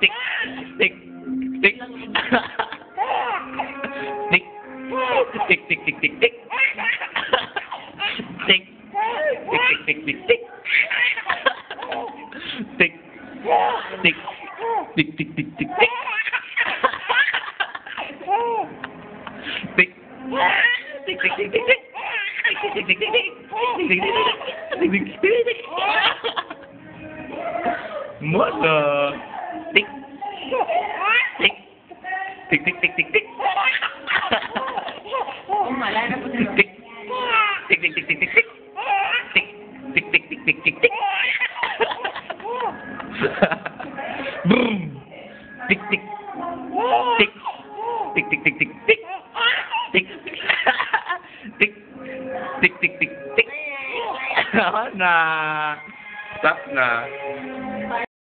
Tick. Tick. Tick. Tick. Tick, tick, tick, tick, tick. Tick. Tick, tick, tick, tick, tick. Tick. Tick. Tick, tick, tick, tick, tick. Tick. Tick, tick, tick, tick, tick. Tick, tick, tick, tick, tick. Tick, tick, tick, tick, tick, tick. Mana? Tick. Tick. Tick, tick, tick, tick, tick. Tick. Tick, tick, tick, tick, tick, tick. Tick. Tick, tick, tick, tick, tick, tick. Boom. Tick, tick. Tick. Tick, tick, tick, tick, tick. Tick. Tick. Tick, tick, tick, tick. Na. Stop na.